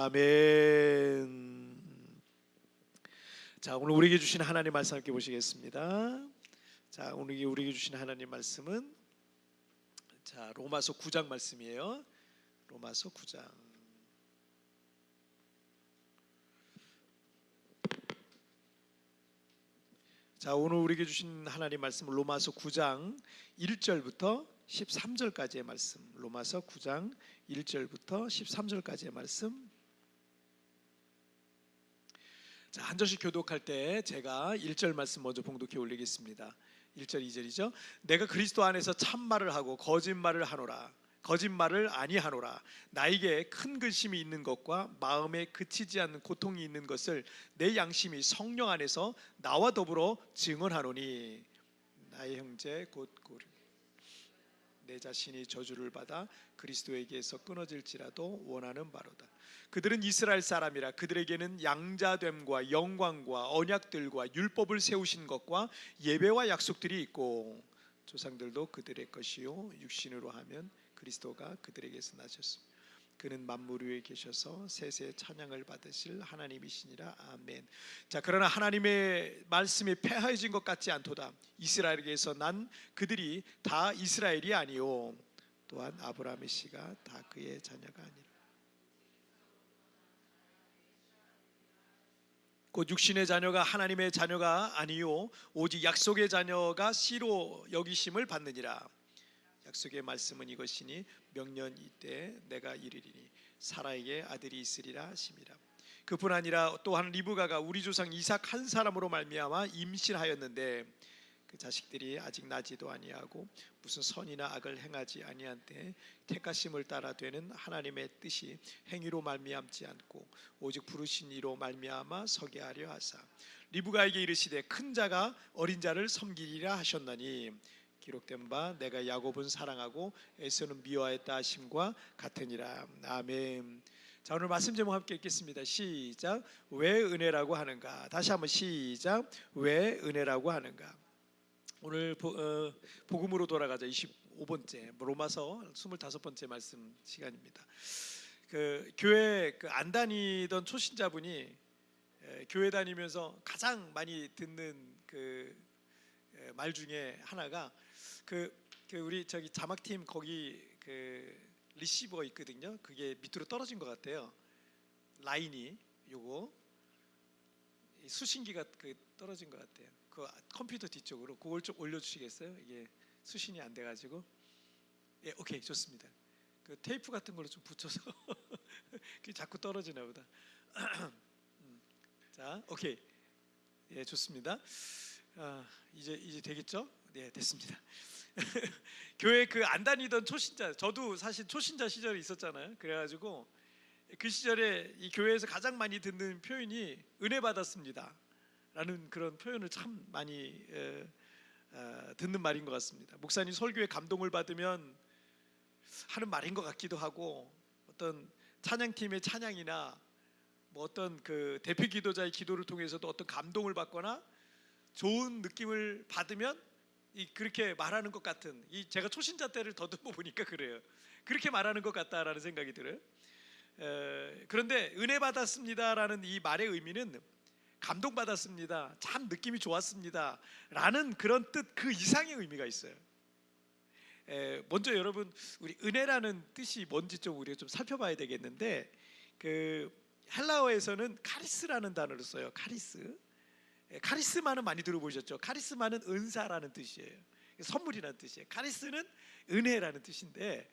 아멘. 자, 오늘 우리에게 주신 하나님 말씀 함께 보시겠습니다. 자, 오늘 우리에게 주신 하나님 말씀은 로마서 9장 말씀이에요. 로마서 9장. 자, 오늘 우리에게 주신 하나님 말씀은 로마서 9장 1절부터 13절까지의 말씀. 로마서 9장 1절부터 13절까지의 말씀. 자, 한 절씩 교독할 때 제가 1절 말씀 먼저 봉독해 올리겠습니다. 1절 2절이죠. 내가 그리스도 안에서 참말을 하고 거짓말을 아니하노라. 나에게 큰 근심이 있는 것과 마음에 그치지 않는 고통이 있는 것을 내 양심이 성령 안에서 나와 더불어 증언하노니, 나의 형제 곧 내 자신이 저주를 받아 그리스도에게서 끊어질지라도 원하는 바로다. 그들은 이스라엘 사람이라 그들에게는 양자됨과 영광과 언약들과 율법을 세우신 것과 예배와 약속들이 있고, 조상들도 그들의 것이요 육신으로 하면 그리스도가 그들에게서 나셨습니다. 그는 만물 위에 계셔서 세세 찬양을 받으실 하나님이시니라. 아멘. 자, 그러나 하나님의 말씀이 폐하여진 것 같지 않도다. 이스라엘에게서 난 그들이 다 이스라엘이 아니요 또한 아브라함의 씨가 다 그의 자녀가 아니라. 곧 육신의 자녀가 하나님의 자녀가 아니요 오직 약속의 자녀가 씨로 여기심을 받느니라. 약속의 말씀은 이것이니 명년 이때 내가 이르리니 사라에게 아들이 있으리라 하심이라. 그뿐 아니라 또한 리브가가 우리 조상 이삭 한 사람으로 말미암아 임신하였는데 그 자식들이 아직 나지도 아니하고 무슨 선이나 악을 행하지 아니한 때 택하심을 따라 되는 하나님의 뜻이 행위로 말미암지 않고 오직 부르신 이로 말미암아 서게 하려 하사 리브가에게 이르시되 큰 자가 어린 자를 섬기리라 하셨나니 기록된 바 내가 야곱은 사랑하고 에서는 미워했다 하심과 같으니라. 아멘. 자, 오늘 말씀 제목 함께 읽겠습니다. 시작. 왜 은혜라고 하는가? 다시 한번 시작. 왜 은혜라고 하는가? 오늘 복음으로 돌아가자. 25번째 로마서 25번째 말씀 시간입니다. 교회 안 다니던 초신자분이 교회 다니면서 가장 많이 듣는 말 중에 하나가 우리 저기 자막팀 거기 리시버 있거든요. 그게 밑으로 떨어진 것 같아요. 라인이 요거 수신기가 떨어진 것 같아요. 그 컴퓨터 뒤쪽으로 그걸 좀 올려주시겠어요? 이게 수신이 안 돼가지고. 예, 오케이, 좋습니다. 그 테이프 같은 걸로 좀 붙여서 그게 자꾸 떨어지나 보다. 자, 오케이, 예, 좋습니다. 이제 되겠죠? 네, 됐습니다. 교회 안 다니던 초신자, 저도 사실 초신자 시절이 있었잖아요. 그래가지고 그 시절에 이 교회에서 가장 많이 듣는 표현이 은혜 받았습니다 라는 그런 표현을 참 많이 듣는 말인 것 같습니다. 목사님 설교에 감동을 받으면 하는 말인 것 같기도 하고, 어떤 찬양팀의 찬양이나 뭐 어떤 대표 기도자의 기도를 통해서도 어떤 감동을 받거나 좋은 느낌을 받으면 그렇게 말하는 것 같은, 제가 초신자 때를 더듬어 보니까 그래요. 그렇게 말하는 것 같다라는 생각이 들어요. 그런데 은혜 받았습니다라는 이 말의 의미는 감동받았습니다, 참 느낌이 좋았습니다 라는 그런 뜻 그 이상의 의미가 있어요. 먼저 여러분, 우리 은혜라는 뜻이 뭔지 좀 우리가 좀 살펴봐야 되겠는데, 헬라어에서는 카리스라는 단어를 써요. 카리스마는 많이 들어보셨죠? 카리스마는 은사라는 뜻이에요. 선물이라는 뜻이에요. 카리스는 은혜라는 뜻인데,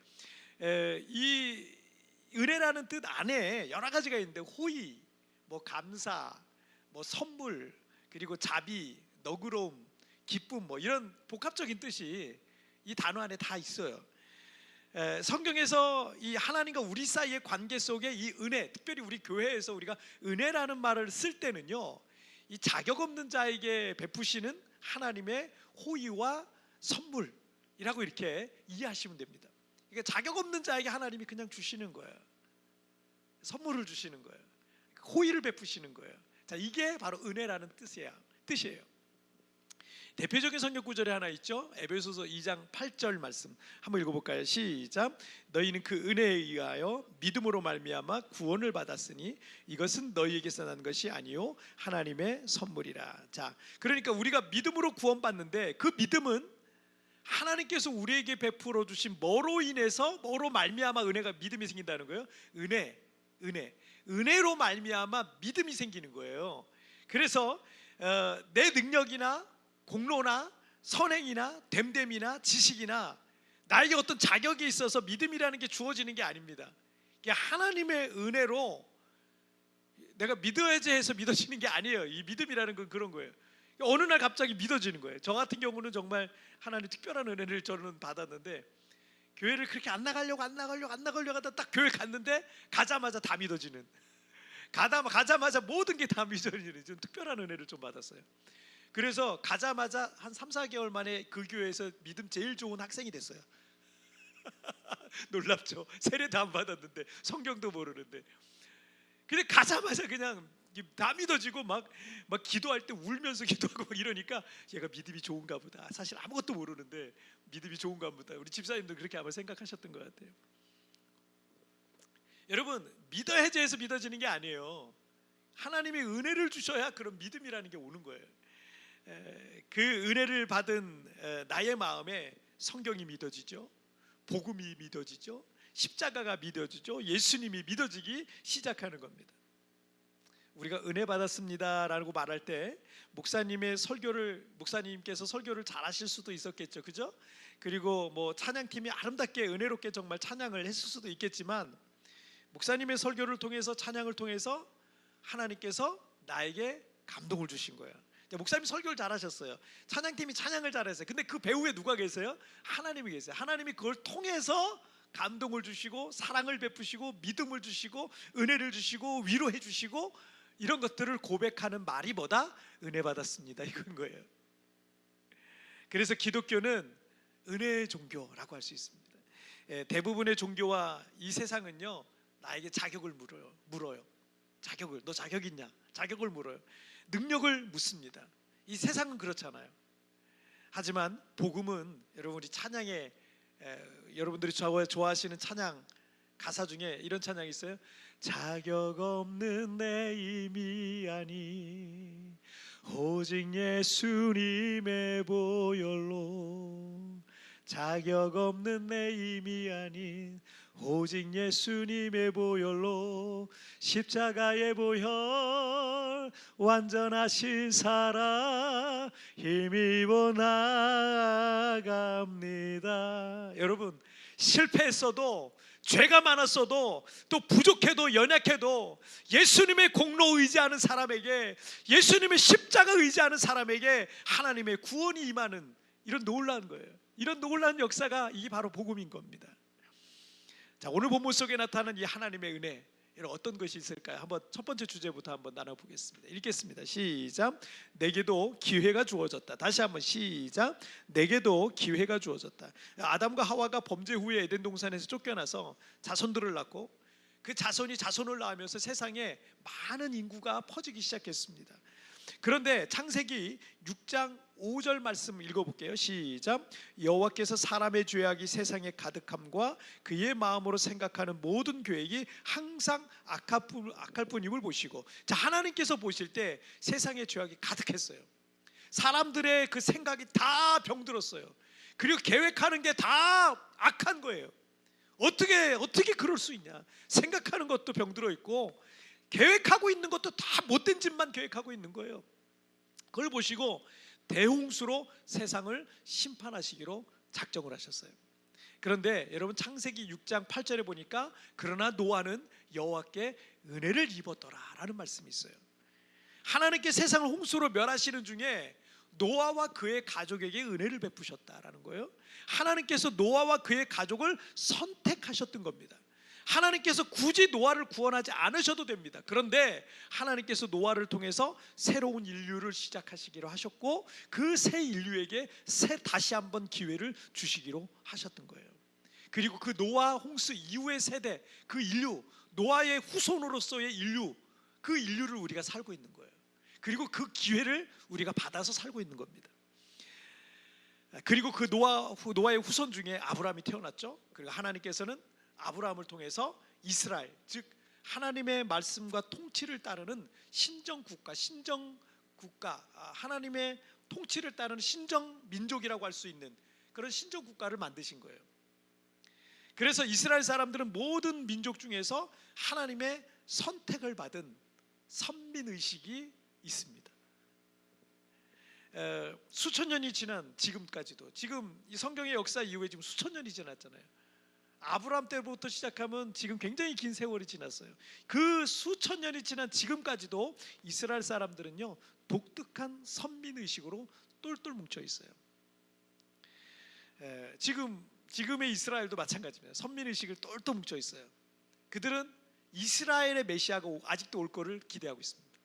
이 은혜라는 뜻 안에 여러 가지가 있는데, 호의, 뭐 감사, 뭐 선물, 그리고 자비, 너그러움, 기쁨, 뭐 이런 복합적인 뜻이 이 단어 안에 다 있어요. 성경에서 이 하나님과 우리 사이의 관계 속에 이 은혜, 특별히 우리 교회에서 우리가 은혜라는 말을 쓸 때는요, 이 자격 없는 자에게 베푸시는 하나님의 호의와 선물이라고 이렇게 이해하시면 됩니다. 그러니까 자격 없는 자에게 하나님이 그냥 주시는 거예요. 선물을 주시는 거예요. 호의를 베푸시는 거예요. 자, 이게 바로 은혜라는 뜻이에요. 대표적인 성경 구절이 하나 있죠. 에베소서 2장 8절 말씀 한번 읽어볼까요? 시작. 너희는 그 은혜에 의하여 믿음으로 말미암아 구원을 받았으니 이것은 너희에게서 난 것이 아니요 하나님의 선물이라. 자, 그러니까 우리가 믿음으로 구원받는데 그 믿음은 하나님께서 우리에게 베풀어 주신 뭐로 인해서 뭐로 말미암아 은혜가 믿음이 생긴다는 거예요. 은혜로 말미암아 믿음이 생기는 거예요. 그래서 내 능력이나 공로나 선행이나 됨됨이나 지식이나 나에게 어떤 자격이 있어서 믿음이라는 게 주어지는 게 아닙니다. 하나님의 은혜로 내가 믿어야지 해서 믿어지는 게 아니에요. 이 믿음이라는 건 그런 거예요. 어느 날 갑자기 믿어지는 거예요. 저 같은 경우는 정말 하나님 특별한 은혜를 저는 받았는데, 교회를 그렇게 안 나가려고 하다 딱 교회 갔는데 가자마자 다 믿어지는, 가자마자 모든 게 다 믿어지는 좀 특별한 은혜를 좀 받았어요. 그래서 가자마자 한 3, 4개월 만에 그 교회에서 믿음 제일 좋은 학생이 됐어요. 놀랍죠? 세례도 안 받았는데 성경도 모르는데, 근데 가자마자 그냥 다 믿어지고 막 기도할 때 울면서 기도하고 막 이러니까 얘가 믿음이 좋은가 보다. 사실 아무것도 모르는데 믿음이 좋은가 보다. 우리 집사님도 그렇게 아마 생각하셨던 것 같아요. 여러분, 믿어야지 해서 믿어지는 게 아니에요. 하나님의 은혜를 주셔야 그런 믿음이라는 게 오는 거예요. 그 은혜를 받은 나의 마음에 성경이 믿어지죠. 복음이 믿어지죠. 십자가가 믿어지죠. 예수님이 믿어지기 시작하는 겁니다. 우리가 은혜 받았습니다라고 말할 때 목사님께서 설교를 잘하실 수도 있었겠죠, 그죠? 그리고 뭐 찬양팀이 아름답게 은혜롭게 정말 찬양을 했을 수도 있겠지만, 목사님의 설교를 통해서, 찬양을 통해서 하나님께서 나에게 감동을 주신 거예요. 목사님 설교를 잘하셨어요. 찬양팀이 찬양을 잘했어요. 근데 그 배후에 누가 계세요? 하나님이 계세요. 하나님이 그걸 통해서 감동을 주시고 사랑을 베푸시고 믿음을 주시고 은혜를 주시고 위로해 주시고, 이런 것들을 고백하는 말이 뭐다? 은혜 받았습니다, 이건 거예요. 그래서 기독교는 은혜의 종교라고 할 수 있습니다. 대부분의 종교와 이 세상은요, 나에게 자격을 물어요. 자격을, 너 자격 있냐? 자격을 물어요. 능력을 묻습니다. 이 세상은 그렇잖아요. 하지만 복음은, 여러분, 우리 찬양에 여러분들이 좋아하시는 찬양 가사 중에 이런 찬양이 있어요. 자격 없는 내 힘이 아니 오직 예수님의 보혈로, 자격 없는 내 힘이 아닌 오직 예수님의 보혈로, 십자가의 보혈 완전하신 사랑 힘입어 나아갑니다. 여러분, 실패했어도, 죄가 많았어도, 또 부족해도 연약해도 예수님의 공로 의지하는 사람에게, 예수님의 십자가 의지하는 사람에게 하나님의 구원이 임하는 이런 놀라운 거예요. 이런 놀라운 역사가 이게 바로 복음인 겁니다. 자, 오늘 본문 속에 나타나는 이 하나님의 은혜, 이런 어떤 것이 있을까요? 한번 첫 번째 주제부터 한번 나눠보겠습니다. 읽겠습니다. 시작. 내게도 기회가 주어졌다. 다시 한번 시작. 내게도 기회가 주어졌다. 아담과 하와가 범죄 후에 에덴 동산에서 쫓겨나서 자손들을 낳고, 그 자손이 자손을 낳으면서 세상에 많은 인구가 퍼지기 시작했습니다. 그런데 창세기 6장 5절 말씀 읽어볼게요. 시작. 여호와께서 사람의 죄악이 세상에 가득함과 그의 마음으로 생각하는 모든 계획이 항상 악할 뿐임을 보시고. 자, 하나님께서 보실 때 세상에 죄악이 가득했어요. 사람들의 그 생각이 다 병들었어요. 그리고 계획하는 게 다 악한 거예요. 어떻게 그럴 수 있냐. 생각하는 것도 병들어 있고 계획하고 있는 것도 다 못된 짓만 계획하고 있는 거예요. 그걸 보시고 대홍수로 세상을 심판하시기로 작정을 하셨어요. 그런데 여러분, 창세기 6장 8절에 보니까 그러나 노아는 여호와께 은혜를 입었더라라는 말씀이 있어요. 하나님께 세상을 홍수로 멸하시는 중에 노아와 그의 가족에게 은혜를 베푸셨다라는 거예요. 하나님께서 노아와 그의 가족을 선택하셨던 겁니다. 하나님께서 굳이 노아를 구원하지 않으셔도 됩니다. 그런데 하나님께서 노아를 통해서 새로운 인류를 시작하시기로 하셨고, 그 새 인류에게 다시 한번 기회를 주시기로 하셨던 거예요. 그리고 그 노아 홍수 이후의 세대, 그 인류, 노아의 후손으로서의 인류, 그 인류를 우리가 살고 있는 거예요. 그리고 그 기회를 우리가 받아서 살고 있는 겁니다. 그리고 그 노아의 후손 중에 아브라함이 태어났죠. 그리고 하나님께서는 아브라함을 통해서 이스라엘, 즉 하나님의 말씀과 통치를 따르는 신정국가, 하나님의 통치를 따르는 신정민족이라고 할 수 있는 그런 신정국가를 만드신 거예요. 그래서 이스라엘 사람들은 모든 민족 중에서 하나님의 선택을 받은 선민의식이 있습니다. 수천 년이 지난 지금까지도, 지금 이 성경의 역사 이후에 지금 수천 년이 지났잖아요. 아브라함 때부터 시작하면 지금 굉장히 긴 세월이 지났어요. 그 수천 년이 지난 지금까지도 이스라엘 사람들은요, 독특한 선민의식으로 똘똘 뭉쳐 있어요. 지금의 이스라엘도 마찬가지입니다. 선민의식을 똘똘 뭉쳐 있어요. 그들은 이스라엘의 메시아가 아직도 올 거를 기대하고 있습니다.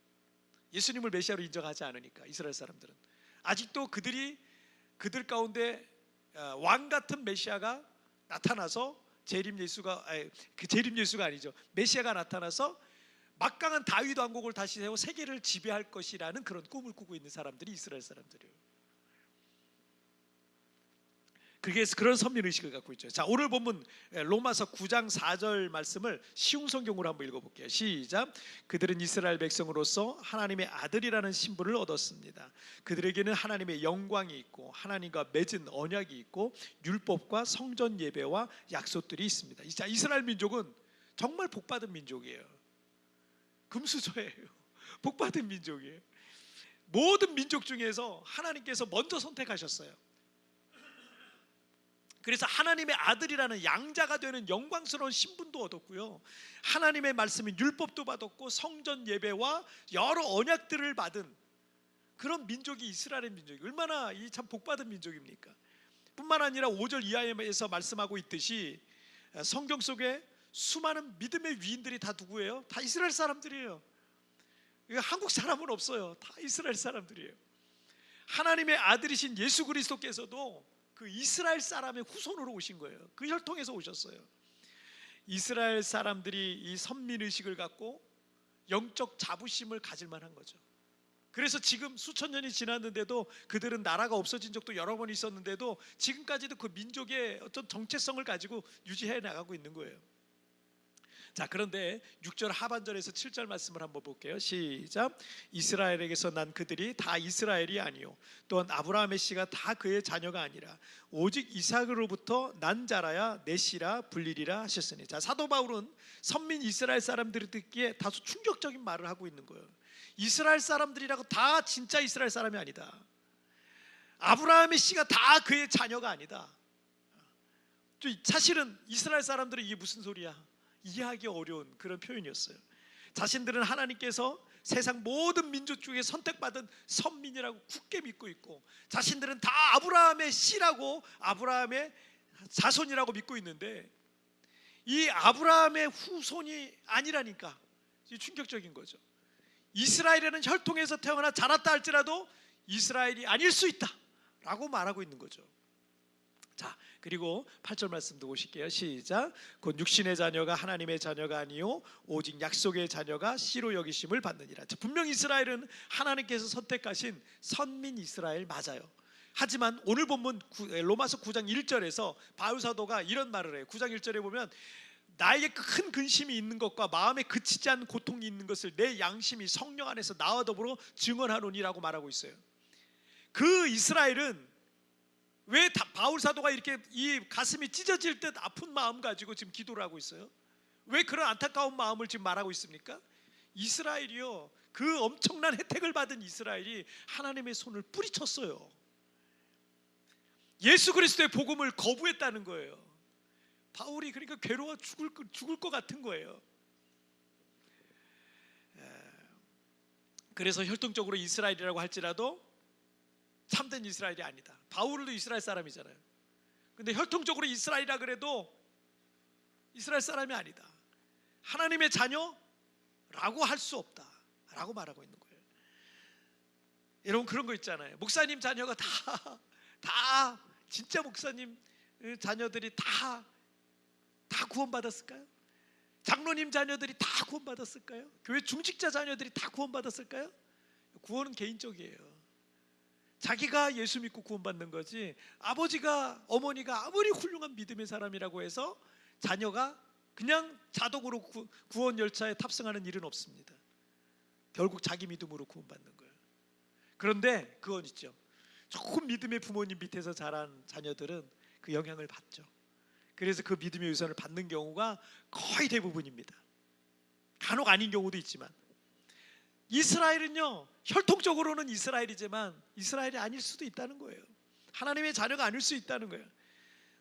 예수님을 메시아로 인정하지 않으니까 이스라엘 사람들은 아직도 그들 가운데 왕 같은 메시아가 나타나서 재림 예수가 아니죠. 메시아가 나타나서 막강한 다윗 왕국을 다시 세워 세계를 지배할 것이라는 그런 꿈을 꾸고 있는 사람들이 이스라엘 사람들이에요. 그런 선민의식을 갖고 있죠. 자, 오늘 본문 로마서 9장 4절 말씀을 쉬운 성경으로 한번 읽어볼게요. 시작. 그들은 이스라엘 백성으로서 하나님의 아들이라는 신분을 얻었습니다. 그들에게는 하나님의 영광이 있고 하나님과 맺은 언약이 있고 율법과 성전 예배와 약속들이 있습니다. 자, 이스라엘 민족은 정말 복받은 민족이에요. 금수저예요. 복받은 민족이에요. 모든 민족 중에서 하나님께서 먼저 선택하셨어요. 그래서 하나님의 아들이라는 양자가 되는 영광스러운 신분도 얻었고요, 하나님의 말씀인 율법도 받았고 성전 예배와 여러 언약들을 받은 그런 민족이 이스라엘 민족이 얼마나 참 복받은 민족입니까? 뿐만 아니라 5절 이하에서 말씀하고 있듯이 성경 속에 수많은 믿음의 위인들이 다 누구예요? 다 이스라엘 사람들이에요. 한국 사람은 없어요. 다 이스라엘 사람들이에요. 하나님의 아들이신 예수 그리스도께서도 그 이스라엘 사람의 후손으로 오신 거예요. 그 혈통에서 오셨어요. 이스라엘 사람들이 이 선민의식을 갖고 영적 자부심을 가질 만한 거죠. 그래서 지금 수천 년이 지났는데도, 그들은 나라가 없어진 적도 여러 번 있었는데도 지금까지도 그 민족의 어떤 정체성을 가지고 유지해 나가고 있는 거예요. 자, 그런데 6절 하반절에서 7절 말씀을 한번 볼게요. 시작. 이스라엘에게서 난 그들이 다 이스라엘이 아니요 또한 아브라함의 씨가 다 그의 자녀가 아니라 오직 이삭으로부터 난 자라야 내 씨라 불리리라 하셨으니. 자, 사도 바울은 선민 이스라엘 사람들이 듣기에 다소 충격적인 말을 하고 있는 거예요. 이스라엘 사람들이라고 다 진짜 이스라엘 사람이 아니다. 아브라함의 씨가 다 그의 자녀가 아니다. 사실은 이스라엘 사람들은 이게 무슨 소리야, 이해하기 어려운 그런 표현이었어요. 자신들은 하나님께서 세상 모든 민족 중에 선택받은 선민이라고 굳게 믿고 있고, 자신들은 다 아브라함의 씨라고, 아브라함의 자손이라고 믿고 있는데 이 아브라함의 후손이 아니라니까 충격적인 거죠. 이스라엘에는 혈통에서 태어나 자랐다 할지라도 이스라엘이 아닐 수 있다 라고 말하고 있는 거죠. 자, 그리고 8절 말씀도 보실게요. 시작. 곧 육신의 자녀가 하나님의 자녀가 아니요 오직 약속의 자녀가 씨로 여기심을 받느니라. 자, 분명 이스라엘은 하나님께서 선택하신 선민 이스라엘 맞아요. 하지만 오늘 본문 로마서 9장 1절에서 바울 사도가 이런 말을 해요. 9장 1절에 보면 나에게 큰 근심이 있는 것과 마음에 그치지 않는 고통이 있는 것을 내 양심이 성령 안에서 나와 더불어 증언하노니라고 말하고 있어요. 그 이스라엘은 왜 바울 사도가 이렇게 이 가슴이 찢어질 듯 아픈 마음 가지고 지금 기도를 하고 있어요? 왜 그런 안타까운 마음을 지금 말하고 있습니까? 이스라엘이요, 그 엄청난 혜택을 받은 이스라엘이 하나님의 손을 뿌리쳤어요. 예수 그리스도의 복음을 거부했다는 거예요. 바울이 그러니까 괴로워 죽을 것 같은 거예요. 그래서 혈통적으로 이스라엘이라고 할지라도 참된 이스라엘이 아니다. 바울도 이스라엘 사람이잖아요. 근데 혈통적으로 이스라엘이라 그래도 이스라엘 사람이 아니다. 하나님의 자녀라고 할 수 없다 라고 말하고 있는 거예요. 여러분, 그런 거 있잖아요. 목사님 자녀가 다 진짜 목사님 자녀들이 다 구원받았을까요? 장로님 자녀들이 다 구원받았을까요? 교회 중직자 자녀들이 다 구원받았을까요? 구원은 개인적이에요. 자기가 예수 믿고 구원받는 거지, 아버지가 어머니가 아무리 훌륭한 믿음의 사람이라고 해서 자녀가 그냥 자동으로 구원 열차에 탑승하는 일은 없습니다. 결국 자기 믿음으로 구원받는 거예요. 그런데 그건 있죠. 조금 믿음의 부모님 밑에서 자란 자녀들은 그 영향을 받죠. 그래서 그 믿음의 유산을 받는 경우가 거의 대부분입니다. 간혹 아닌 경우도 있지만, 이스라엘은요, 혈통적으로는 이스라엘이지만 이스라엘이 아닐 수도 있다는 거예요. 하나님의 자녀가 아닐 수 있다는 거예요.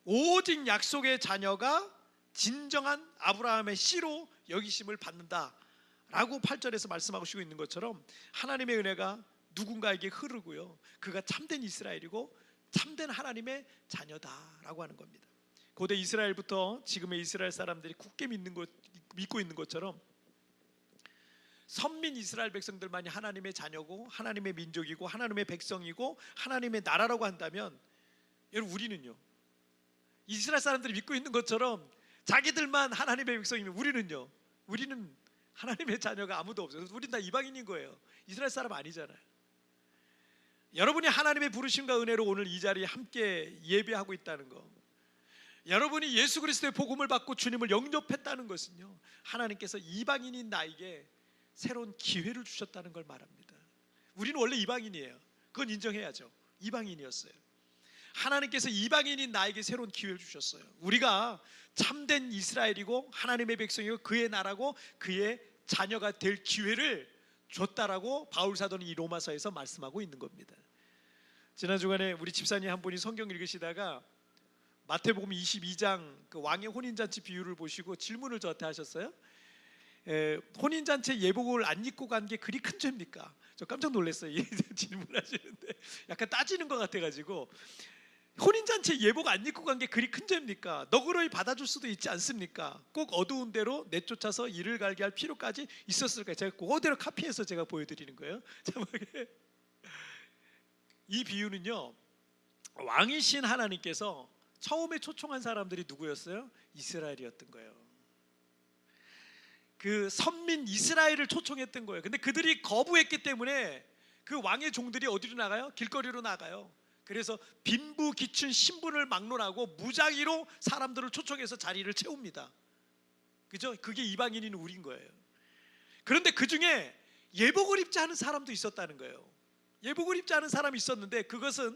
오직 약속의 자녀가 진정한 아브라함의 씨로 여기심을 받는다라고 8절에서 말씀하시고 있는 것처럼, 하나님의 은혜가 누군가에게 흐르고요, 그가 참된 이스라엘이고 참된 하나님의 자녀다라고 하는 겁니다. 고대 이스라엘부터 지금의 이스라엘 사람들이 굳게 믿고 있는 것처럼, 선민 이스라엘 백성들만이 하나님의 자녀고 하나님의 민족이고 하나님의 백성이고 하나님의 나라라고 한다면, 여러분, 우리는요, 이스라엘 사람들이 믿고 있는 것처럼 자기들만 하나님의 백성이면 우리는 하나님의 자녀가 아무도 없어요. 우리는 다 이방인인 거예요. 이스라엘 사람 아니잖아요. 여러분이 하나님의 부르심과 은혜로 오늘 이 자리에 함께 예배하고 있다는 거, 여러분이 예수 그리스도의 복음을 받고 주님을 영접했다는 것은요, 하나님께서 이방인인 나에게 새로운 기회를 주셨다는 걸 말합니다. 우리는 원래 이방인이에요. 그건 인정해야죠. 이방인이었어요. 하나님께서 이방인인 나에게 새로운 기회를 주셨어요. 우리가 참된 이스라엘이고 하나님의 백성이고 그의 나라고 그의 자녀가 될 기회를 줬다라고 바울 사도는 이 로마서에서 말씀하고 있는 겁니다. 지난 주간에 우리 집사님 한 분이 성경 읽으시다가 마태복음 22장 그 왕의 혼인잔치 비유를 보시고 질문을 저한테 하셨어요. 혼인잔치에 예복을 안 입고 간 게 그리 큰 죄입니까? 저 깜짝 놀랐어요. 질문하시는데 약간 따지는 것 같아가지고, 혼인잔치에 예복 안 입고 간 게 그리 큰 죄입니까? 너그러이 받아줄 수도 있지 않습니까? 꼭 어두운 데로 내쫓아서 이를 갈게 할 필요까지 있었을까요? 제가 그대로 카피해서 제가 보여드리는 거예요. 이 비유는요, 왕이신 하나님께서 처음에 초청한 사람들이 누구였어요? 이스라엘이었던 거예요. 그 선민 이스라엘을 초청했던 거예요. 근데 그들이 거부했기 때문에 그 왕의 종들이 어디로 나가요? 길거리로 나가요. 그래서 빈부 기춘 신분을 막론하고 무작위로 사람들을 초청해서 자리를 채웁니다. 그죠? 그게 이방인인 우리인 거예요. 그런데 그 중에 예복을 입지 않은 사람도 있었다는 거예요. 예복을 입지 않은 사람이 있었는데, 그것은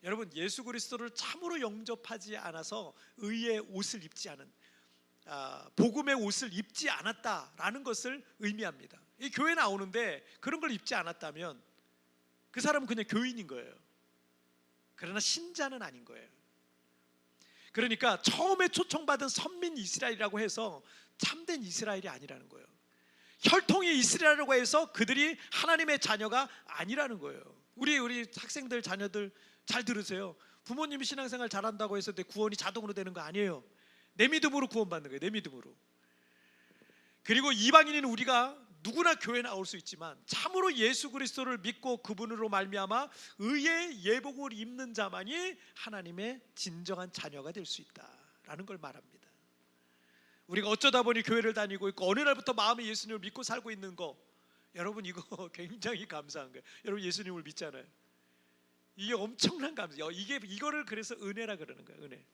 여러분, 예수 그리스도를 참으로 영접하지 않아서 의의 옷을 입지 않은, 복음의 옷을 입지 않았다라는 것을 의미합니다. 이 교회 나오는데 그런 걸 입지 않았다면 그 사람은 그냥 교인인 거예요. 그러나 신자는 아닌 거예요. 그러니까 처음에 초청받은 선민 이스라엘이라고 해서 참된 이스라엘이 아니라는 거예요. 혈통의 이스라엘이라고 해서 그들이 하나님의 자녀가 아니라는 거예요. 우리 학생들 자녀들 잘 들으세요. 부모님이 신앙생활 잘한다고 해서 내 구원이 자동으로 되는 거 아니에요. 내 믿음으로 구원받는 거예요. 내 믿음으로. 그리고 이방인인 우리가 누구나 교회 나올 수 있지만 참으로 예수 그리스도를 믿고 그분으로 말미암아 의의 예복을 입는 자만이 하나님의 진정한 자녀가 될 수 있다라는 걸 말합니다. 우리가 어쩌다 보니 교회를 다니고 있고 어느 날부터 마음에 예수님을 믿고 살고 있는 거, 여러분 이거 굉장히 감사한 거예요. 여러분 예수님을 믿잖아요. 이게 엄청난 감사. 이거를 그래서 은혜라 그러는 거예요. 은혜.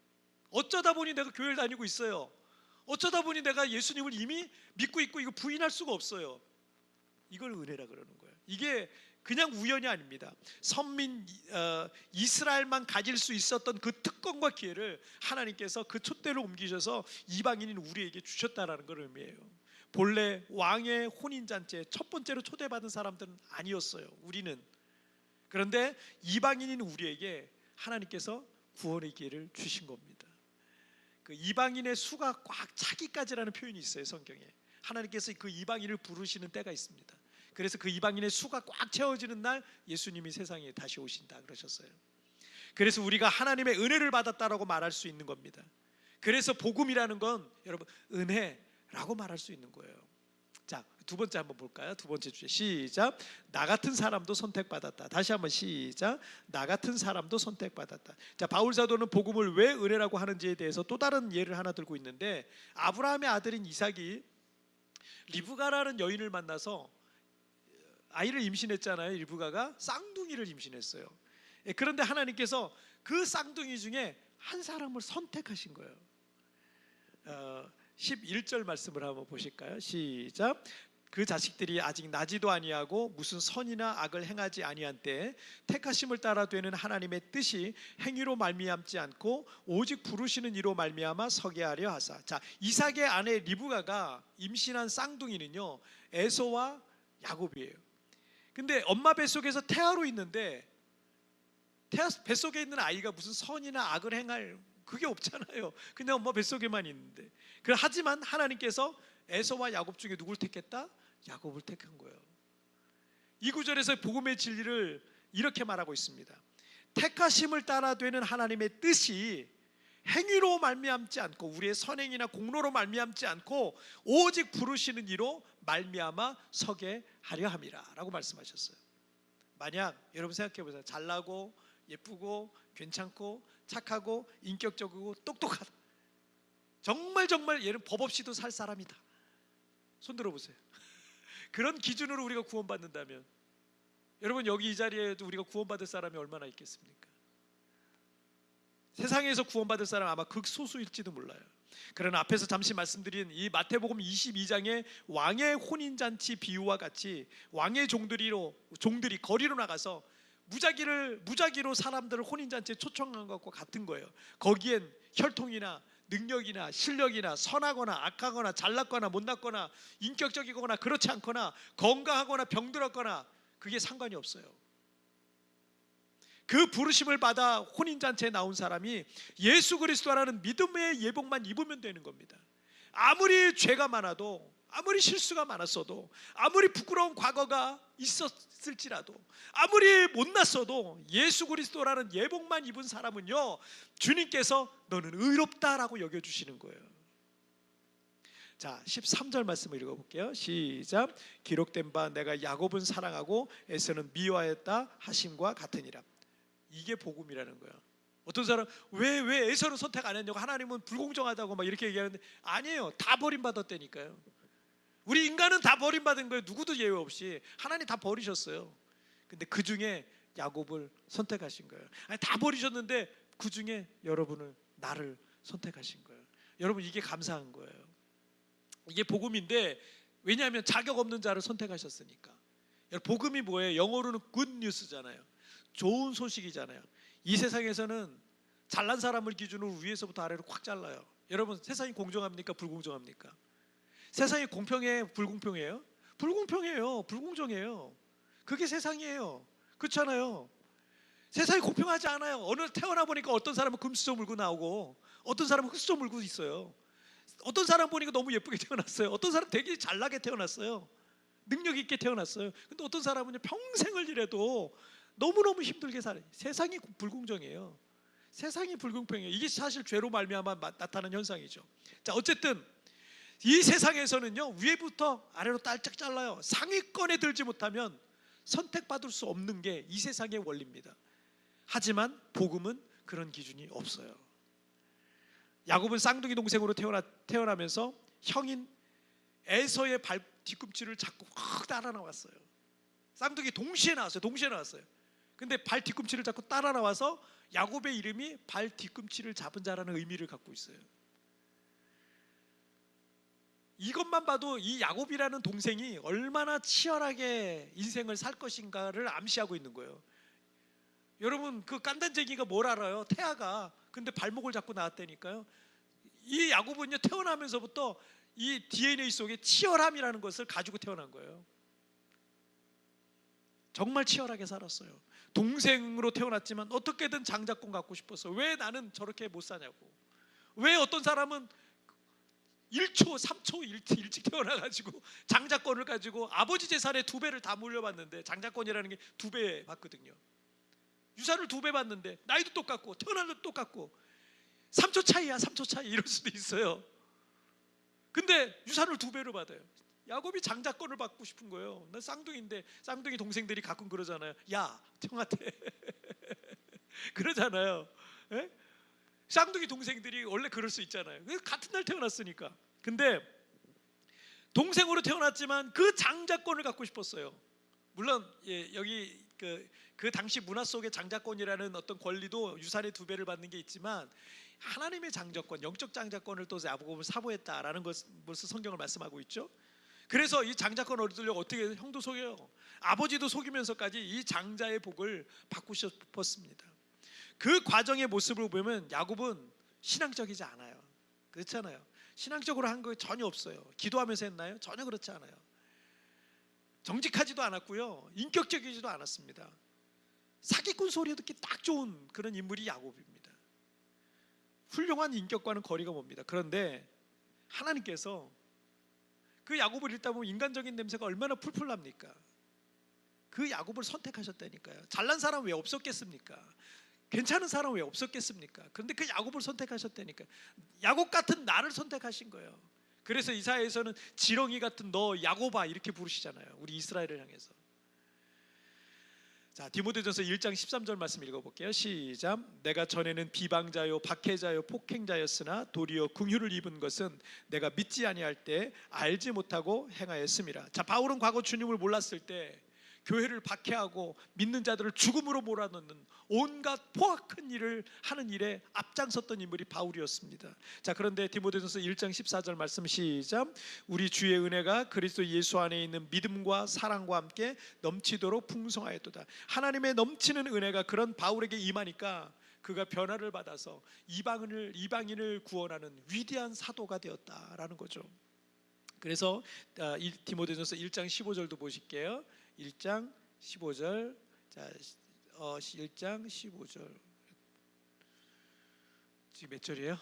어쩌다 보니 내가 교회를 다니고 있어요. 어쩌다 보니 내가 예수님을 이미 믿고 있고 이거 부인할 수가 없어요. 이걸 은혜라 그러는 거예요. 이게 그냥 우연이 아닙니다. 선민 이스라엘만 가질 수 있었던 그 특권과 기회를 하나님께서 그 촛대로 옮기셔서 이방인인 우리에게 주셨다라는 걸 의미해요. 본래 왕의 혼인잔치에 첫 번째로 초대받은 사람들은 아니었어요. 우리는. 그런데 이방인인 우리에게 하나님께서 구원의 기회를 주신 겁니다. 그 이방인의 수가 꽉 차기까지라는 표현이 있어요. 성경에. 하나님께서 그 이방인을 부르시는 때가 있습니다. 그래서 그 이방인의 수가 꽉 채워지는 날 예수님이 세상에 다시 오신다 그러셨어요. 그래서 우리가 하나님의 은혜를 받았다라고 말할 수 있는 겁니다. 그래서 복음이라는 건 여러분 은혜라고 말할 수 있는 거예요. 자, 두 번째 한번 볼까요? 두 번째 주제 시작. 나 같은 사람도 선택받았다. 다시 한번 시작. 나 같은 사람도 선택받았다. 자, 바울 사도는 복음을 왜 은혜라고 하는지에 대해서 또 다른 예를 하나 들고 있는데, 아브라함의 아들인 이삭이 리브가라는 여인을 만나서 아이를 임신했잖아요. 리브가가 쌍둥이를 임신했어요. 그런데 하나님께서 그 쌍둥이 중에 한 사람을 선택하신 거예요. 11절 말씀을 한번 보실까요? 시작. 그 자식들이 아직 나지도 아니하고 무슨 선이나 악을 행하지 아니한 때에 택하심을 따라 되는 하나님의 뜻이 행위로 말미암지 않고 오직 부르시는 이로 말미암아 서게 하려 하사. 자, 이삭의 아내 리브가가 임신한 쌍둥이는요 에서와 야곱이에요. 근데 엄마 뱃속에서 태아로 있는데 태아 뱃속에 있는 아이가 무슨 선이나 악을 행할 그게 없잖아요. 그냥 엄마 뱃속에만 있는데. 하지만 하나님께서 에서와 야곱 중에 누굴 택했다? 야곱을 택한 거예요. 이 구절에서 복음의 진리를 이렇게 말하고 있습니다. 택하심을 따라 되는 하나님의 뜻이 행위로 말미암지 않고 우리의 선행이나 공로로 말미암지 않고 오직 부르시는 이로 말미암아 서게 하려 함이라 라고 말씀하셨어요. 만약 여러분 생각해 보세요. 잘나고 예쁘고 괜찮고 착하고 인격적이고 똑똑하다, 정말 얘는 법 없이도 살 사람이다, 손 들어보세요. 그런 기준으로 우리가 구원받는다면 여러분 여기 이 자리에도 우리가 구원받을 사람이 얼마나 있겠습니까? 세상에서 구원받을 사람 아마 극소수일지도 몰라요. 그러나 앞에서 잠시 말씀드린 이 마태복음 22장의 왕의 혼인잔치 비유와 같이 왕의 종들이 거리로 나가서 무작위로 사람들을 혼인잔치에 초청한 것과 같은 거예요. 거기엔 혈통이나 능력이나 실력이나 선하거나 악하거나 잘났거나 못났거나 인격적이거나 그렇지 않거나 건강하거나 병들었거나 그게 상관이 없어요. 그 부르심을 받아 혼인잔치에 나온 사람이 예수 그리스도라는 믿음의 예복만 입으면 되는 겁니다. 아무리 죄가 많아도, 아무리 실수가 많았어도, 아무리 부끄러운 과거가 있었을지라도, 아무리 못났어도 예수 그리스도라는 예복만 입은 사람은요 주님께서 너는 의롭다라고 여겨주시는 거예요. 자, 13절 말씀을 읽어볼게요. 시작. 기록된 바 내가 야곱은 사랑하고 에서는 미워하였다 하심과 같으니라. 이게 복음이라는 거예요. 어떤 사람 왜 에서는 선택 안 했냐고, 하나님은 불공정하다고 막 이렇게 얘기하는데 아니에요. 다 버림받았다니까요. 우리 인간은 다 버림받은 거예요. 누구도 예외 없이 하나님 다 버리셨어요. 근데 그 중에 야곱을 선택하신 거예요. 아니, 다 버리셨는데 그 중에 여러분을, 나를 선택하신 거예요. 여러분 이게 감사한 거예요. 이게 복음인데, 왜냐하면 자격 없는 자를 선택하셨으니까. 복음이 뭐예요? 영어로는 good news잖아요. 좋은 소식이잖아요. 이 세상에서는 잘난 사람을 기준으로 위에서부터 아래로 꽉 잘라요. 여러분 세상이 공정합니까? 불공정합니까? 세상이 공평해요? 불공평해요? 불공평해요. 불공정해요. 그게 세상이에요. 그렇잖아요. 세상이 공평하지 않아요. 어느 태어나 보니까 어떤 사람은 금수저 물고 나오고 어떤 사람은 흙수저 물고 있어요. 어떤 사람 보니까 너무 예쁘게 태어났어요. 어떤 사람 되게 잘나게 태어났어요. 능력 있게 태어났어요. 근데 어떤 사람은 평생을 일해도 너무너무 힘들게 살아요. 세상이 불공정해요. 세상이 불공평해요. 이게 사실 죄로 말미암아 나타나는 현상이죠. 자, 어쨌든 이 세상에서는요 위에부터 아래로 딸짝 잘라요. 상위권에 들지 못하면 선택받을 수 없는 게 이 세상의 원리입니다. 하지만 복음은 그런 기준이 없어요. 야곱은 쌍둥이 동생으로 태어나면서 형인 에서의 발 뒤꿈치를 잡고 확 따라 나왔어요. 쌍둥이 동시에 나왔어요. 근데 발 뒤꿈치를 잡고 따라 나와서 야곱의 이름이 발 뒤꿈치를 잡은 자라는 의미를 갖고 있어요. 이것만 봐도 이 야곱이라는 동생이 얼마나 치열하게 인생을 살 것인가를 암시하고 있는 거예요. 여러분 그 깐단쟁이가 뭘 알아요? 태아가. 근데 발목을 잡고 나왔다니까요. 이 야곱은요 태어나면서부터 이 DNA 속에 치열함이라는 것을 가지고 태어난 거예요. 정말 치열하게 살았어요. 동생으로 태어났지만 어떻게든 장자권 갖고 싶어서, 왜 나는 저렇게 못 사냐고, 왜 어떤 사람은 1초 3초 일찍 태어나가지고 장자권을 가지고 아버지 재산의 2배를 다 물려받는데, 장자권이라는 게 2배 받거든요. 유산을 2배 받는데 나이도 똑같고 태어난 것도 똑같고 3초 차이야, 3초 차이 이럴 수도 있어요. 근데 유산을 2배로 받아요. 야곱이 장자권을 받고 싶은 거예요. 난 쌍둥이인데, 쌍둥이 동생들이 가끔 그러잖아요. 야, 형한테 그러잖아요. 에? 쌍둥이 동생들이 원래 그럴 수 있잖아요. 같은 날 태어났으니까. 근데 동생으로 태어났지만 그 장자권을 갖고 싶었어요. 물론 여기 그 당시 문화 속의 장자권이라는 어떤 권리도 유산의 2배를 받는 게 있지만 하나님의 장자권, 영적 장자권을 또 야곱을 사모했다라는 것을 성경을 말씀하고 있죠. 그래서 이 장자권 얻으려고 어떻게 형도 속여요. 아버지도 속이면서까지 이 장자의 복을 받고 싶었습니다. 그 과정의 모습을 보면 야곱은 신앙적이지 않아요. 그렇잖아요. 신앙적으로 한 거 전혀 없어요. 기도하면서 했나요? 전혀 그렇지 않아요. 정직하지도 않았고요, 인격적이지도 않았습니다. 사기꾼 소리 듣기 딱 좋은 그런 인물이 야곱입니다. 훌륭한 인격과는 거리가 멉니다. 그런데 하나님께서 그 야곱을 읽다 보면 인간적인 냄새가 얼마나 풀풀 납니까? 그 야곱을 선택하셨다니까요. 잘난 사람 왜 없었겠습니까? 괜찮은 사람 왜 없었겠습니까? 그런데 그 야곱을 선택하셨다니까. 야곱 같은 나를 선택하신 거예요. 그래서 이사야에서는 지렁이 같은 너 야곱아 이렇게 부르시잖아요. 우리 이스라엘을 향해서. 자, 디모데전서 1장 13절 말씀 읽어볼게요. 시작. 내가 전에는 비방자요 박해자요 폭행자였으나 도리어 긍휼을 입은 것은 내가 믿지 아니할 때 알지 못하고 행하였음이라. 자, 바울은 과거 주님을 몰랐을 때 교회를 박해하고 믿는 자들을 죽음으로 몰아넣는 온갖 포악한 일을 하는 일에 앞장섰던 인물이 바울이었습니다. 자, 그런데 디모데전서 1장 14절 말씀 시작. 우리 주의 은혜가 그리스도 예수 안에 있는 믿음과 사랑과 함께 넘치도록 풍성하였도다. 하나님의 넘치는 은혜가 그런 바울에게 임하니까 그가 변화를 받아서 이방인을 구원하는 위대한 사도가 되었다라는 거죠. 그래서 디모데전서 1장 15절도 보실게요. 1장 15절. 자, 1장 15절. 지금 몇 절이에요?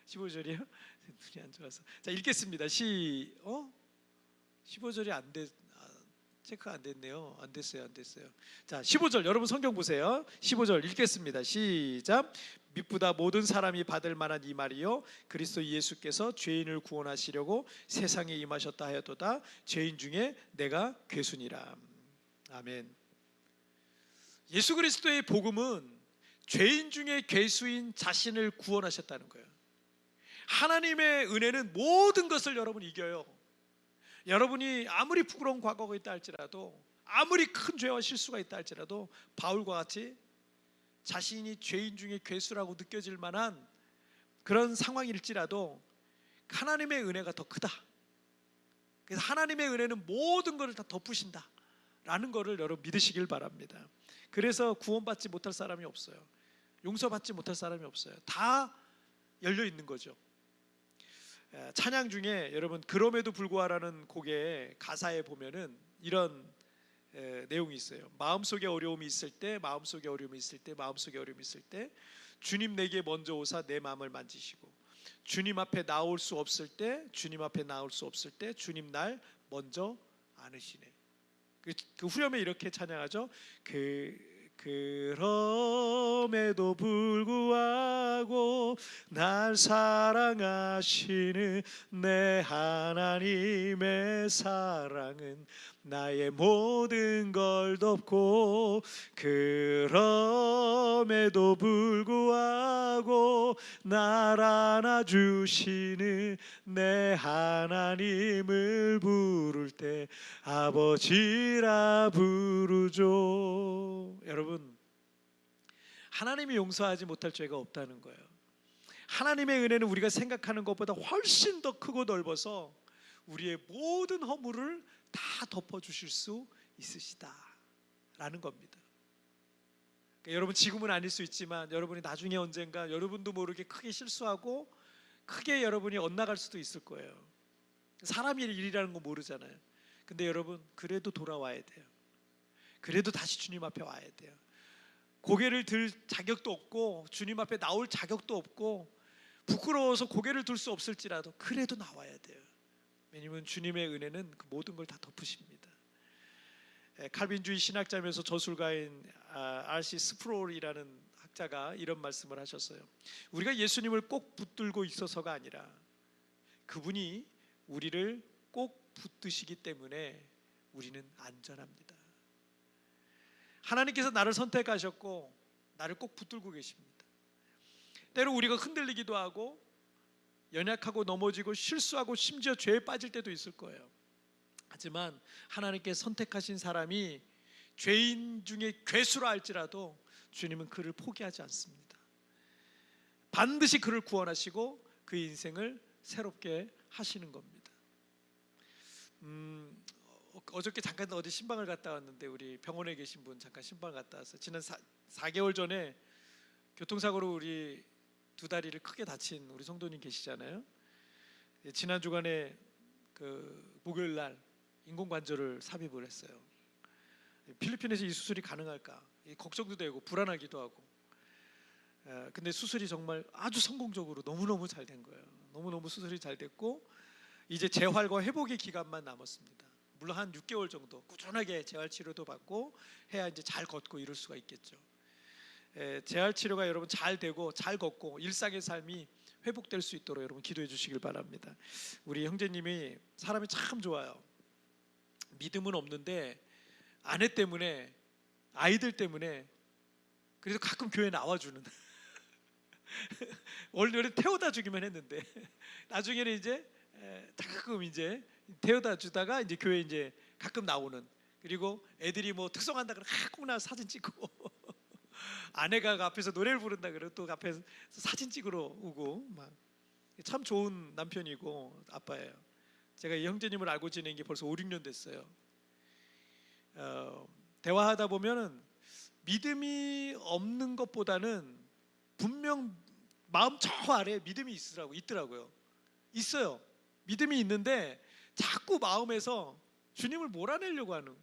15절이에요? 눈이 안 좋아서. 자, 읽겠습니다. 15절이 안 됐. 체크가 안 됐네요. 안 됐어요. 자, 15절 여러분 성경 보세요. 15절 읽겠습니다. 시작. 믿보다 모든 사람이 받을 만한 이 말이요 그리스도 예수께서 죄인을 구원하시려고 세상에 임하셨다 하였도다. 죄인 중에 내가 괴순이라. 아멘. 예수 그리스도의 복음은 죄인 중에 괴수인 자신을 구원하셨다는 거예요. 하나님의 은혜는 모든 것을 여러분 이겨요. 여러분이 아무리 부끄러운 과거가 있다 할지라도, 아무리 큰 죄와 실수가 있다 할지라도 바울과 같이 자신이 죄인 중에 괴수라고 느껴질 만한 그런 상황일지라도 하나님의 은혜가 더 크다. 그래서 하나님의 은혜는 모든 것을 다 덮으신다 라는 것을 여러분 믿으시길 바랍니다. 그래서 구원받지 못할 사람이 없어요. 용서받지 못할 사람이 없어요. 다 열려 있는 거죠. 찬양 중에 여러분 그럼에도 불구하라는 곡의 가사에 보면은 이런 내용이 있어요. 마음속에 어려움이 있을 때 주님 내게 먼저 오사 내 마음을 만지시고 주님 앞에 나올 수 없을 때 주님 날 먼저 안으시네. 그 후렴에 이렇게 찬양하죠. 그럼에도 불구하고 날 사랑하시는 내 하나님의 사랑은 나의 모든 걸 덮고 그럼에도 불구하고 날 안아주시는 내 하나님을 부를 때 아버지라 부르죠. 여러분, 하나님이 용서하지 못할 죄가 없다는 거예요. 하나님의 은혜는 우리가 생각하는 것보다 훨씬 더 크고 넓어서 우리의 모든 허물을 다 덮어주실 수 있으시다라는 겁니다. 그러니까 여러분 지금은 아닐 수 있지만 여러분이 나중에 언젠가 여러분도 모르게 크게 실수하고 크게 여러분이 엇나갈 수도 있을 거예요. 사람의 일이라는 거 모르잖아요. 근데 여러분 그래도 돌아와야 돼요. 그래도 다시 주님 앞에 와야 돼요. 고개를 들 자격도 없고 주님 앞에 나올 자격도 없고 부끄러워서 고개를 들 수 없을지라도 그래도 나와야 돼요. 왜냐하면 주님의 은혜는 그 모든 걸 다 덮으십니다. 칼빈주의 신학자면서 저술가인 R.C. 스프롤이라는 학자가 이런 말씀을 하셨어요. 우리가 예수님을 꼭 붙들고 있어서가 아니라 그분이 우리를 꼭 붙드시기 때문에 우리는 안전합니다. 하나님께서 나를 선택하셨고 나를 꼭 붙들고 계십니다. 때로 우리가 흔들리기도 하고 연약하고 넘어지고 실수하고 심지어 죄에 빠질 때도 있을 거예요. 하지만 하나님께 선택하신 사람이 죄인 중에 괴수라 할지라도 주님은 그를 포기하지 않습니다. 반드시 그를 구원하시고 그의 인생을 새롭게 하시는 겁니다. 어저께 잠깐 어디 신방을 갔다 왔는데 우리 병원에 계신 분 잠깐 신방을 갔다 왔어요. 지난 4개월 전에 교통사고로 우리 두 다리를 크게 다친 우리 성도님 계시잖아요. 지난 주간에 그 목요일 날 인공관절을 삽입을 했어요. 필리핀에서 이 수술이 가능할까 걱정도 되고 불안하기도 하고. 근데 수술이 정말 아주 성공적으로 너무너무 잘 된 거예요. 너무너무 수술이 잘 됐고 이제 재활과 회복의 기간만 남았습니다. 물론 한 6개월 정도 꾸준하게 재활 치료도 받고 해야 이제 잘 걷고 이럴 수가 있겠죠. 재활 치료가 여러분 잘 되고 잘 걷고 일상의 삶이 회복될 수 있도록 여러분 기도해 주시길 바랍니다. 우리 형제님이 사람이 참 좋아요. 믿음은 없는데 아내 때문에 아이들 때문에 그래도 가끔 교회 나와주는 원래 태워다 주기만 했는데 나중에는 이제 가끔 이제 태워다 주다가 이제 교회 이제 가끔 나오는. 그리고 애들이 뭐 특성한다 그러면 꼭 나와서 사진 찍고 아내가 앞에서 노래를 부른다 그러면 또 앞에서 사진 찍으러 오고 막. 참 좋은 남편이고 아빠예요. 제가 이 형제님을 알고 지낸 게 벌써 5, 6년 됐어요. 대화하다 보면은 믿음이 없는 것보다는 분명 마음 저 아래에 믿음이 있더라고요. 있어요. 믿음이 있는데 자꾸 마음에서 주님을 몰아내려고 하는,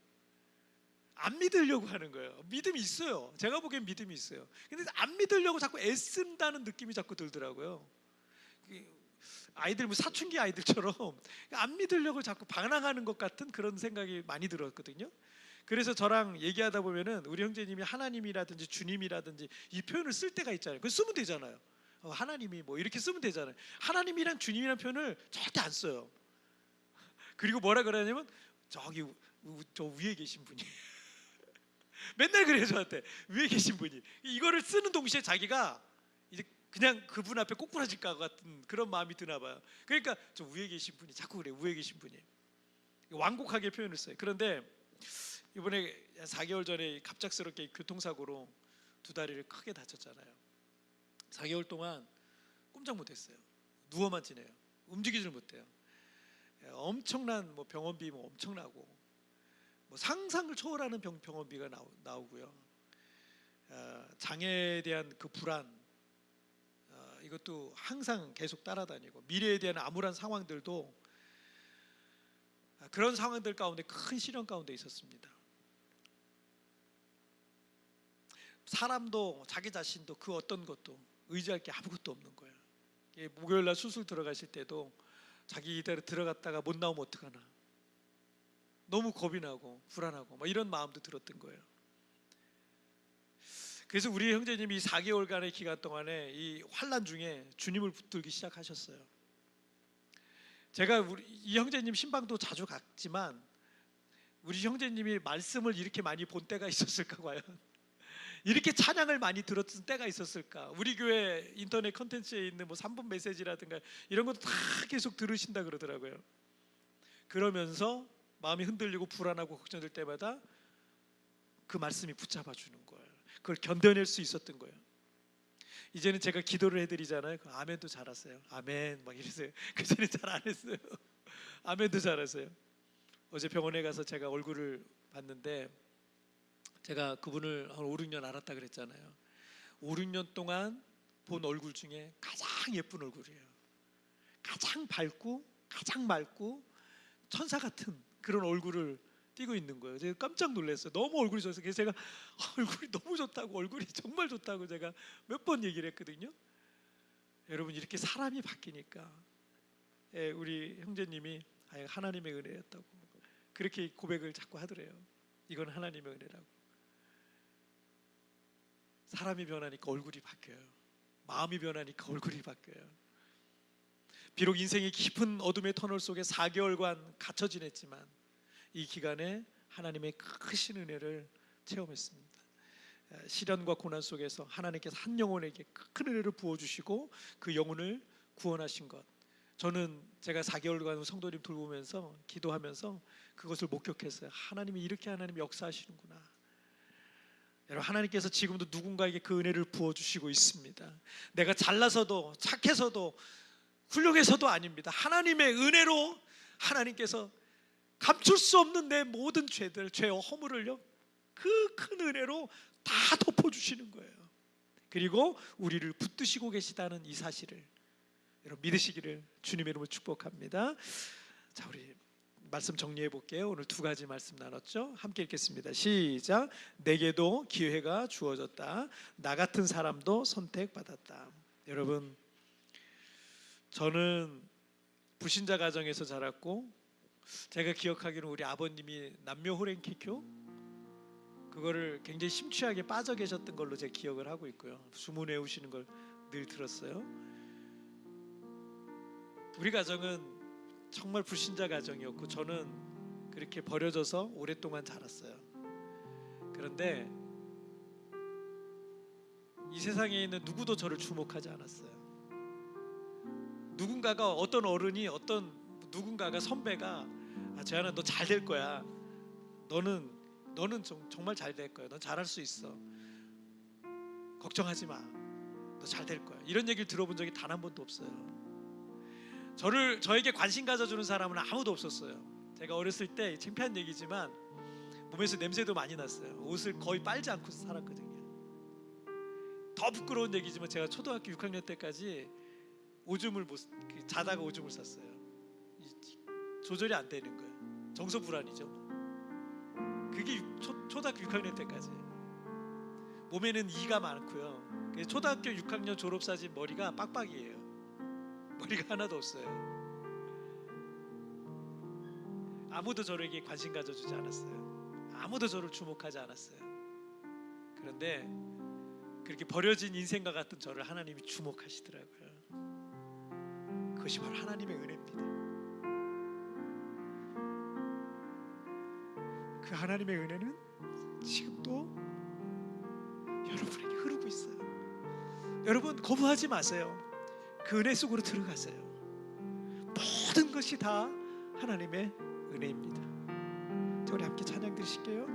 안 믿으려고 하는 거예요. 믿음이 있어요. 제가 보기엔 믿음이 있어요. 근데 안 믿으려고 자꾸 애쓴다는 느낌이 자꾸 들더라고요. 아이들 뭐 사춘기 아이들처럼 안 믿으려고 자꾸 반항하는 것 같은 그런 생각이 많이 들었거든요. 그래서 저랑 얘기하다 보면은 우리 형제님이 하나님이라든지 주님이라든지 이 표현을 쓸 때가 있잖아요. 그거 쓰면 되잖아요. 하나님이 뭐 이렇게 쓰면 되잖아요. 하나님이란 주님이란 표현을 절대 안 써요. 그리고 뭐라 그러냐면 저기 저 위에 계신 분이 맨날 그래요. 저한테 위에 계신 분이 이거를 쓰는 동시에 자기가 이제 그냥 그분 앞에 꼬꾸라질 것 같은 그런 마음이 드나 봐요. 그러니까 저 위에 계신 분이 자꾸 그래. 위에 계신 분이 완곡하게 표현을 써요. 그런데 이번에 4개월 전에 갑작스럽게 교통사고로 두 다리를 크게 다쳤잖아요. 4개월 동안 꼼짝 못했어요. 누워만 지내요. 움직이질 못해요. 엄청난 뭐 병원비 뭐 엄청나고 뭐 상상을 초월하는 병원비가 나오고요. 장애에 대한 그 불안, 이것도 항상 계속 따라다니고 미래에 대한 암울한 상황들도 그런 상황들 가운데 큰 시련 가운데 있었습니다. 사람도 자기 자신도 그 어떤 것도 의지할 게 아무것도 없는 거예요. 목요일날 수술 들어가실 때도 자기 이대로 들어갔다가 못 나오면 어떡하나 너무 겁이 나고 불안하고 막 이런 마음도 들었던 거예요. 그래서 우리 형제님이 4개월간의 기간 동안에 이 환난 중에 주님을 붙들기 시작하셨어요. 제가 이 형제님 신방도 자주 갔지만 우리 형제님이 말씀을 이렇게 많이 본 때가 있었을까 과연? 이렇게 찬양을 많이 들었던 때가 있었을까? 우리 교회 인터넷 컨텐츠에 있는 뭐 3분 메시지라든가 이런 것도 다 계속 들으신다 그러더라고요. 그러면서 마음이 흔들리고 불안하고 걱정될 때마다 그 말씀이 붙잡아 주는 거예요. 그걸 견뎌낼 수 있었던 거예요. 이제는 제가 기도를 해드리잖아요. 아멘도 잘하세요. 아멘 막 이러세요. 그전에 잘 안 했어요. 아멘도 잘하세요. 어제 병원에 가서 제가 얼굴을 봤는데 제가 그분을 한 5, 6년 알았다 그랬잖아요. 5, 6년 동안 본 얼굴 중에 가장 예쁜 얼굴이에요. 가장 밝고 가장 맑고 천사 같은 그런 얼굴을 띄고 있는 거예요. 제가 깜짝 놀랐어요. 너무 얼굴이 좋아서. 그래서 제가 얼굴이 너무 좋다고, 얼굴이 정말 좋다고 제가 몇 번 얘기를 했거든요. 여러분 이렇게 사람이 바뀌니까 우리 형제님이 하나님의 은혜였다고 그렇게 고백을 자꾸 하더래요. 이건 하나님의 은혜라고. 사람이 변하니까 얼굴이 바뀌어요. 마음이 변하니까 얼굴이 바뀌어요. 비록 인생의 깊은 어둠의 터널 속에 4개월간 갇혀 지냈지만 이 기간에 하나님의 크신 은혜를 체험했습니다. 시련과 고난 속에서 하나님께서 한 영혼에게 큰 은혜를 부어주시고 그 영혼을 구원하신 것, 저는 제가 4개월간 성도님 돌보면서 기도하면서 그것을 목격했어요. 하나님이 이렇게 하나님이 역사하시는구나. 여러분, 하나님께서 지금도 누군가에게 그 은혜를 부어주시고 있습니다. 내가 잘나서도 착해서도 훌륭해서도 아닙니다. 하나님의 은혜로 하나님께서 감출 수 없는 내 모든 죄들, 죄와 허물을요, 그 큰 은혜로 다 덮어주시는 거예요. 그리고 우리를 붙드시고 계시다는 이 사실을 여러분 믿으시기를 주님의 이름으로 축복합니다. 자, 우리 말씀 정리해 볼게요. 오늘 두 가지 말씀 나눴죠. 함께 읽겠습니다. 시작. 내게도 기회가 주어졌다. 나 같은 사람도 선택받았다. 여러분, 저는 불신자 가정에서 자랐고, 제가 기억하기로는 우리 아버님이 남녀 호랭키교 그거를 굉장히 심취하게 빠져 계셨던 걸로 제 기억을 하고 있고요. 주문 외우시는 걸 늘 들었어요. 우리 가정은 정말 불신자 가정이었고, 저는 그렇게 버려져서 오랫동안 자랐어요. 그런데 이 세상에 있는 누구도 저를 주목하지 않았어요. 누군가가, 어떤 어른이, 어떤 누군가가, 선배가 재환아, 너 잘 될 거야. 너는 정말 잘 될 거야. 넌 잘할 수 있어. 걱정하지 마. 너 잘 될 거야. 이런 얘기를 들어본 적이 단 한 번도 없어요. 저에게 관심 가져주는 사람은 아무도 없었어요. 제가 어렸을 때, 창피한 얘기지만 몸에서 냄새도 많이 났어요. 옷을 거의 빨지 않고 살았거든요. 더 부끄러운 얘기지만 제가 초등학교 6학년 때까지 자다가 오줌을 쌌어요. 조절이 안 되는 거예요. 정서불안이죠. 그게 초등학교 6학년 때까지. 몸에는 이가 많고요. 초등학교 6학년 졸업사진 머리가 빡빡이에요. 머리가 하나도 없어요. 아무도 저에게 관심 가져주지 않았어요. 아무도 저를 주목하지 않았어요. 그런데 그렇게 버려진 인생과 같은 저를 하나님이 주목하시더라고요. 그것이 바로 하나님의 은혜입니다. 그 하나님의 은혜는 지금도 여러분에게 흐르고 있어요. 여러분, 거부하지 마세요. 그 은혜 속으로 들어가세요. 모든 것이 다 하나님의 은혜입니다. 우리 함께 찬양 드리실게요.